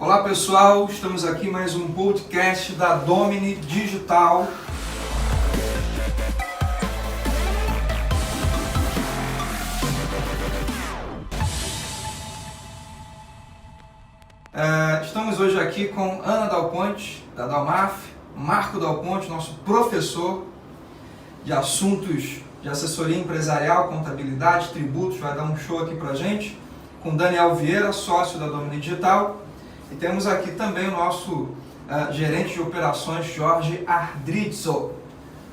Olá pessoal, estamos aqui em mais um podcast da Domini Digital. Estamos hoje aqui com Ana Dal Ponte, da Dalmaf, Marco Dal Ponte, nosso professor de assuntos de assessoria empresarial, contabilidade, tributos, vai dar um show aqui pra gente, com Daniel Vieira, sócio da Domini Digital. E temos aqui também o nosso gerente de operações, Jorge Ardrizzo.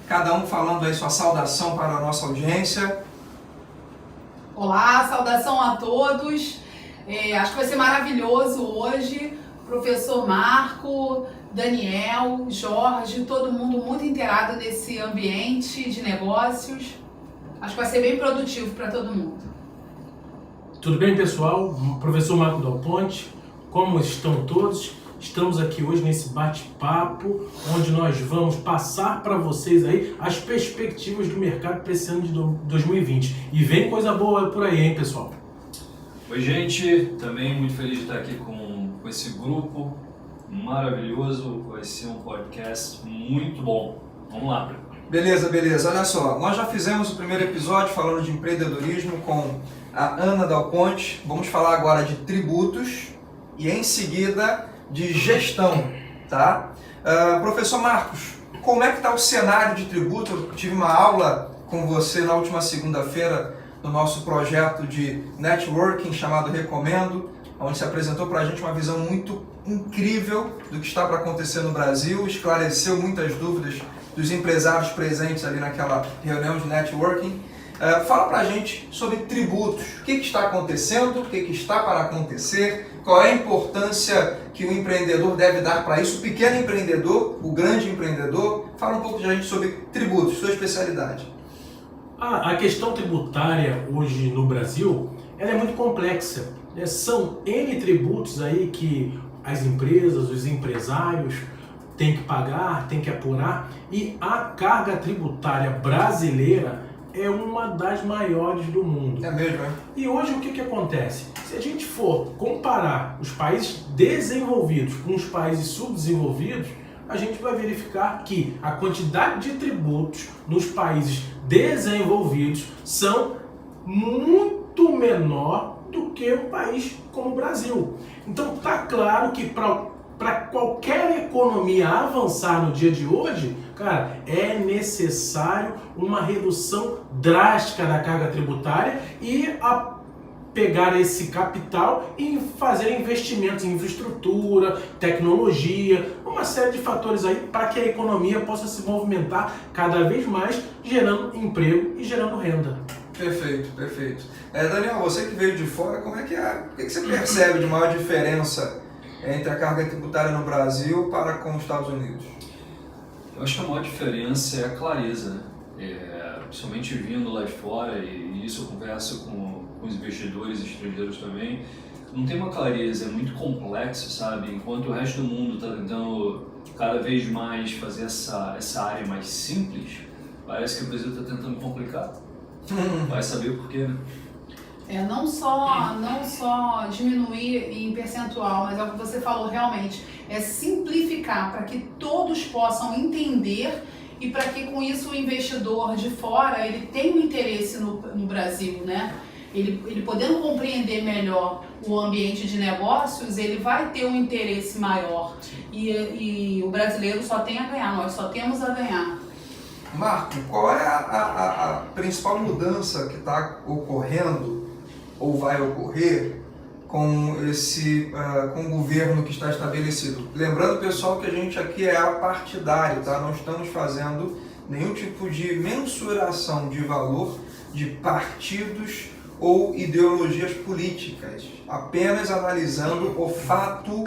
Cada um falando aí sua saudação para a nossa audiência. Olá, saudação a todos. Acho que vai ser maravilhoso hoje. Professor Marco, Daniel, Jorge, todo mundo muito inteirado nesse ambiente de negócios. Acho que vai ser bem produtivo para todo mundo. Tudo bem, pessoal? Professor Marco Dal Ponte. Como estão todos? Estamos aqui hoje nesse bate-papo, onde nós vamos passar para vocês aí as perspectivas do mercado para esse ano de 2020. E vem coisa boa por aí, hein, pessoal? Oi, gente. Também muito feliz de estar aqui com esse grupo maravilhoso. Vai ser um podcast muito bom. Vamos lá. Beleza. Olha só, nós já fizemos o primeiro episódio falando de empreendedorismo com a Ana Dal Ponte. Vamos falar agora de tributos e em seguida de gestão, tá? Professor Marcos, como é que está o cenário de tributo? Eu tive uma aula com você na última segunda-feira no nosso projeto de networking chamado Recomendo, onde se apresentou para a gente uma visão muito incrível do que está para acontecer no Brasil, esclareceu muitas dúvidas dos empresários presentes ali naquela reunião de networking. Fala para a gente sobre tributos, o que está acontecendo, o que está para acontecer, qual é a importância que o empreendedor deve dar para isso, o pequeno empreendedor, o grande empreendedor. Fala um pouco de a gente sobre tributos, sua especialidade. A questão tributária hoje no Brasil, ela é muito complexa. São N tributos aí que as empresas, os empresários têm que pagar, têm que apurar, e a carga tributária brasileira é uma das maiores do mundo. É mesmo, é? E hoje o que acontece? Se a gente for comparar os países desenvolvidos com os países subdesenvolvidos, a gente vai verificar que a quantidade de tributos nos países desenvolvidos são muito menor do que um país como o Brasil. Então está claro que para qualquer economia avançar no dia de hoje, cara, é necessário uma redução drástica da carga tributária e pegar esse capital e fazer investimentos em infraestrutura, tecnologia, uma série de fatores aí para que a economia possa se movimentar cada vez mais, gerando emprego e gerando renda. Perfeito. Daniel, você que veio de fora, como é que é? O que você percebe de maior diferença entre a carga tributária no Brasil para com os Estados Unidos? Eu acho que a maior diferença é a clareza, né? Principalmente vindo lá de fora, e isso eu converso com os investidores estrangeiros também, não tem uma clareza, é muito complexo, sabe? Enquanto o resto do mundo está tentando cada vez mais fazer essa área mais simples, parece que o Brasil está tentando complicar. Vai saber o porquê, né? Não só diminuir em percentual, mas é o que você falou realmente, é simplificar para que todos possam entender e para que com isso o investidor de fora ele tenha um interesse no Brasil, né? Ele podendo compreender melhor o ambiente de negócios, ele vai ter um interesse maior e o brasileiro só tem a ganhar, nós só temos a ganhar. Marco, qual é a principal mudança que está ocorrendo ou vai ocorrer com o governo que está estabelecido? Lembrando, pessoal, que a gente aqui é apartidário, tá? Não estamos fazendo nenhum tipo de mensuração de valor de partidos ou ideologias políticas, apenas analisando o fato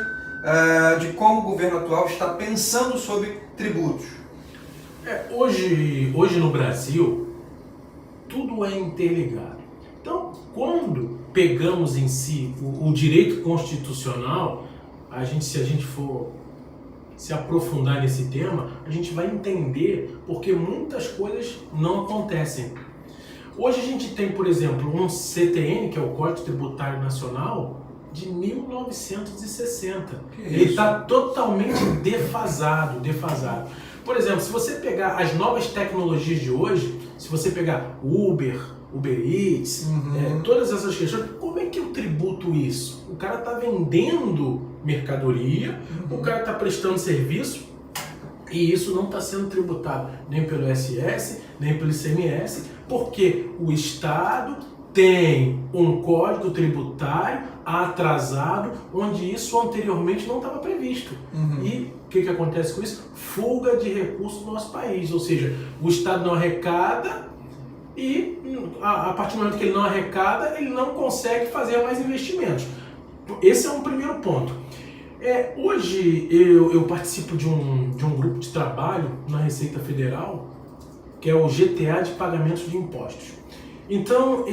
de como o governo atual está pensando sobre tributos. Hoje no Brasil, tudo é interligado. Então, quando pegamos em si o direito constitucional, se a gente for se aprofundar nesse tema, a gente vai entender porque muitas coisas não acontecem. Hoje a gente tem, por exemplo, um CTN, que é o Código Tributário Nacional, de 1960. Que Ele isso? está totalmente defasado. Por exemplo, se você pegar as novas tecnologias de hoje, se você pegar Uber Eats, todas essas questões, como é que eu tributo isso? O cara está vendendo mercadoria, o cara está prestando serviço, e isso não está sendo tributado nem pelo ISS, nem pelo ICMS, porque o Estado tem um código tributário atrasado, onde isso anteriormente não estava previsto. E o que acontece com isso? Fuga de recursos no nosso país, ou seja, o Estado não arrecada e a partir do momento que ele não arrecada, ele não consegue fazer mais investimentos. Esse é um primeiro ponto. Hoje eu participo de um grupo de trabalho na Receita Federal, que é o GTA de Pagamentos de Impostos. Então,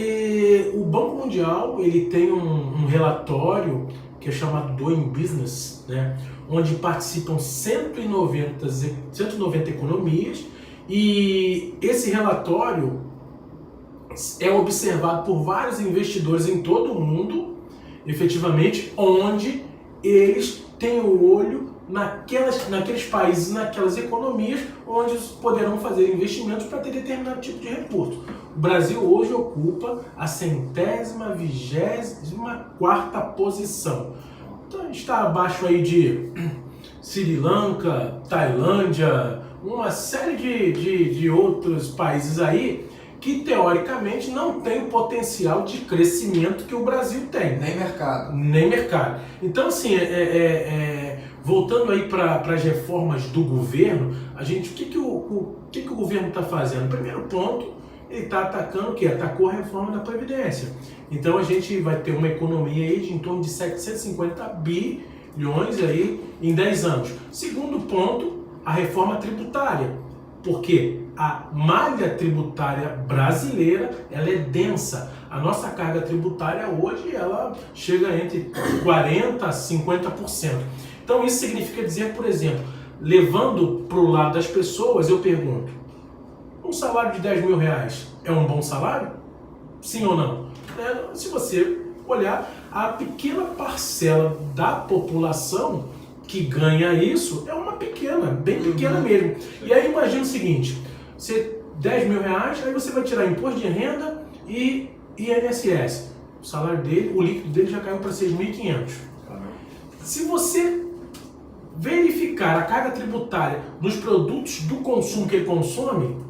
o Banco Mundial ele tem um relatório que é chamado Doing Business, né, onde participam 190 economias, e esse relatório é observado por vários investidores em todo o mundo, efetivamente, onde eles têm o olho naqueles países, naquelas economias onde poderão fazer investimentos para ter determinado tipo de recurso. O Brasil hoje ocupa a 124ª posição. Então está abaixo aí de Sri Lanka, Tailândia, uma série de outros países aí que teoricamente não tem o potencial de crescimento que o Brasil tem. Nem mercado. Nem mercado. Então, assim, voltando aí para as reformas do governo, o que o governo está fazendo? Primeiro ponto, ele está atacando o quê? Atacou a reforma da Previdência. Então a gente vai ter uma economia aí de em torno de 750 bilhões aí em 10 anos. Segundo ponto, a reforma tributária. Porque a malha tributária brasileira ela é densa. A nossa carga tributária hoje ela chega entre 40% a 50%. Então isso significa dizer, por exemplo, levando para o lado das pessoas, eu pergunto, um salário de 10 mil reais é um bom salário? Sim ou não? Se você olhar, a pequena parcela da população que ganha isso é uma pequena, bem pequena mesmo. E aí imagina o seguinte, você 10 mil reais, aí você vai tirar imposto de renda e INSS. O salário dele, o líquido dele já caiu para 6.500. Se você verificar a carga tributária nos produtos do consumo que ele consome,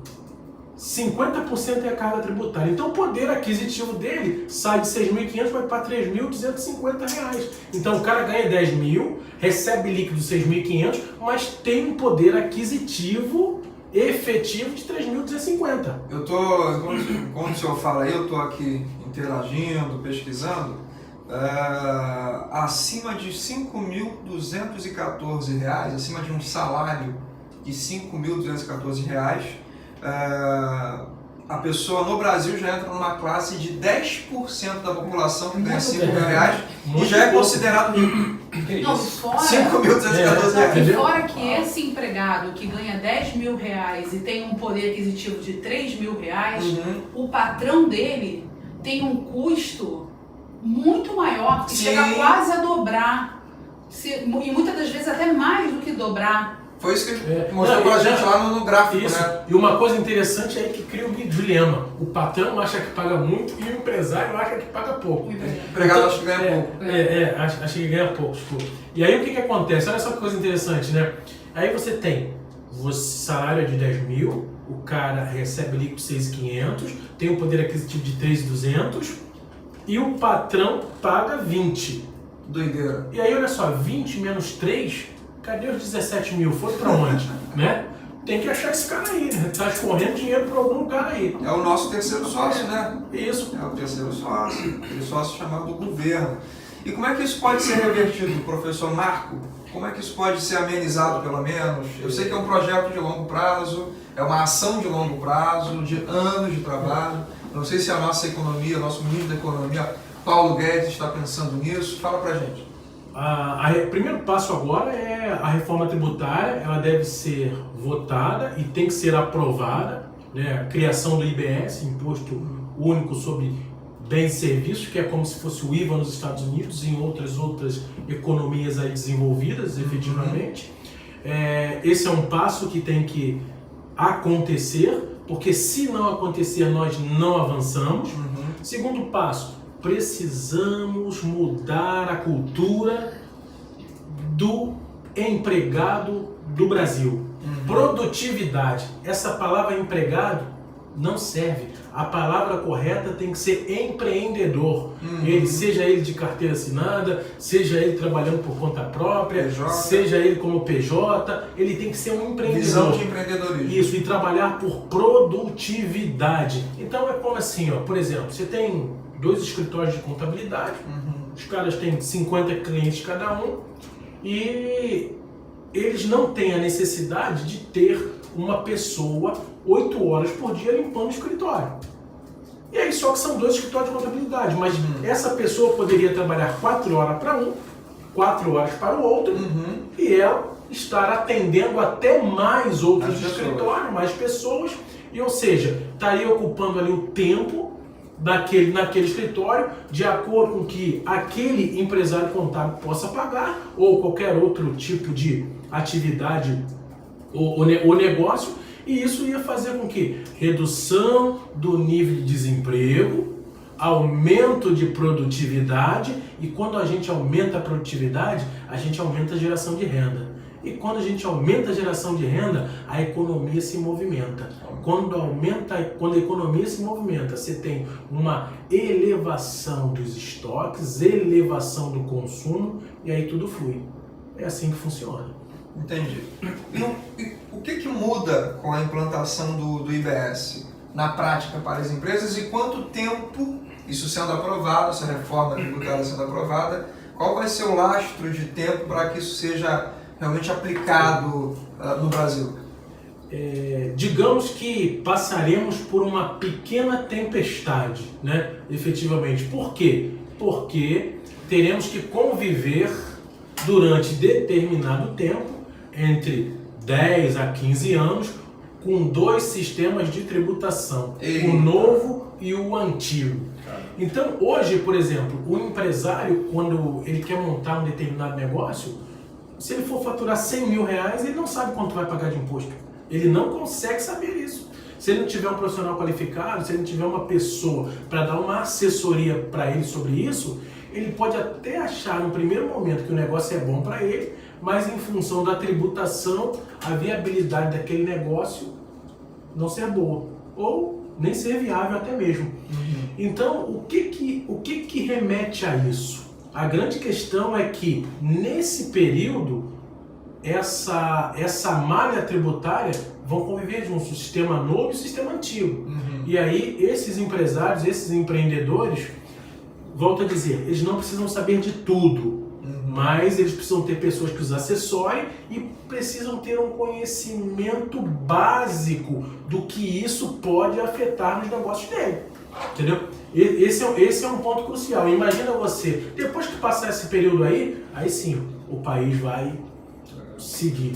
50% é a carga tributária. Então o poder aquisitivo dele sai de 6.500 vai para 3.250 reais. Então o cara ganha 10 mil, recebe líquido 6.500, mas tem um poder aquisitivo efetivo de 3.250. Quando o senhor fala aí, eu estou aqui interagindo, pesquisando, acima de R$ 5.214, acima de um salário de R$ 5.214, a pessoa no Brasil já entra numa classe de 10% da população que ganha 5 mil reais e já é considerado rico. Não, fora, 5.214 reais. e fora que esse empregado que ganha 10 mil reais e tem um poder aquisitivo de 3 mil reais, o patrão dele tem um custo muito maior, que chega quase a dobrar, e muitas das vezes até mais do que dobrar. Foi isso que mostrou pra gente lá no gráfico, isso, né? E uma coisa interessante é que cria o dilema. O patrão acha que paga muito e o empresário acha que paga pouco. O empregado acha que ganha pouco. Acha que ganha pouco. Desculpa. E aí o que acontece? Olha só que coisa interessante, né? Aí você tem, o salário é de 10 mil, o cara recebe líquido 6.500, tem um poder aquisitivo de 3.200 e o patrão paga 20. Doideira. E aí olha só, 20 menos 3... Cadê os 17 mil? Foi pra onde? Né? Tem que achar esse cara aí, né? Tá escorrendo dinheiro pra algum cara aí. É o nosso terceiro sócio, né? Isso. É o terceiro sócio, aquele sócio chamado governo. E como é que isso pode ser revertido, professor Marco? Como é que isso pode ser amenizado, pelo menos? Eu sei que é um projeto de longo prazo, é uma ação de longo prazo, de anos de trabalho. Não sei se a nossa economia, nosso ministro da Economia, Paulo Guedes, está pensando nisso. Fala pra gente. O primeiro passo agora é a reforma tributária, ela deve ser votada e tem que ser aprovada, né? A criação do IBS, Imposto Único sobre bens e serviços, que é como se fosse o IVA nos Estados Unidos e em outras economias aí desenvolvidas, efetivamente. Esse é um passo que tem que acontecer, porque se não acontecer, nós não avançamos. Segundo passo, precisamos mudar a cultura do empregado do Brasil. Produtividade. Essa palavra empregado não serve. A palavra correta tem que ser empreendedor. Seja ele de carteira assinada, seja ele trabalhando por conta própria, PJ. seja ele como PJ, ele tem que ser um empreendedor. Visão de empreendedorismo. Isso, e trabalhar por produtividade. Então é como assim, ó, por exemplo, você tem 2 escritórios de contabilidade, os caras têm 50 clientes cada um, e eles não têm a necessidade de ter uma pessoa 8 horas por dia limpando o escritório. E aí só que são 2 escritórios de contabilidade, mas essa pessoa poderia trabalhar 4 horas para um, 4 horas para o outro, e ela estar atendendo até mais outros escritórios, mais pessoas, e ou seja, estaria ocupando ali o tempo naquele escritório, de acordo com que aquele empresário contábil possa pagar, ou qualquer outro tipo de atividade ou negócio, e isso ia fazer com que redução do nível de desemprego, aumento de produtividade, e quando a gente aumenta a produtividade, a gente aumenta a geração de renda. E quando a gente aumenta a geração de renda, a economia se movimenta. Quando a economia se movimenta, você tem uma elevação dos estoques, elevação do consumo, e aí tudo flui. É assim que funciona. Entendi. E o que muda com a implantação do IBS na prática para as empresas, e quanto tempo, isso sendo aprovado, essa reforma tributária sendo aprovada, qual vai ser o lastro de tempo para que isso seja realmente aplicado no Brasil? Digamos que passaremos por uma pequena tempestade, né? Efetivamente. Por quê? Porque teremos que conviver durante determinado tempo, entre 10 a 15 anos, com 2 sistemas de tributação, o novo e o antigo. Então, hoje, por exemplo, o empresário, quando ele quer montar um determinado negócio, se ele for faturar 100 mil reais, ele não sabe quanto vai pagar de imposto. Ele não consegue saber isso. Se ele não tiver um profissional qualificado, se ele não tiver uma pessoa para dar uma assessoria para ele sobre isso, ele pode até achar no primeiro momento que o negócio é bom para ele, mas em função da tributação, a viabilidade daquele negócio não ser boa, ou nem ser viável até mesmo. Então, o que remete a isso? A grande questão é que, nesse período, essa malha tributária vão conviver de um sistema novo e um sistema antigo. E aí, esses empresários, esses empreendedores, volto a dizer, eles não precisam saber de tudo, mas eles precisam ter pessoas que os assessorem e precisam ter um conhecimento básico do que isso pode afetar nos negócios dele. Entendeu? Esse é um ponto crucial. Imagina você, depois que passar esse período aí sim, o país vai seguir.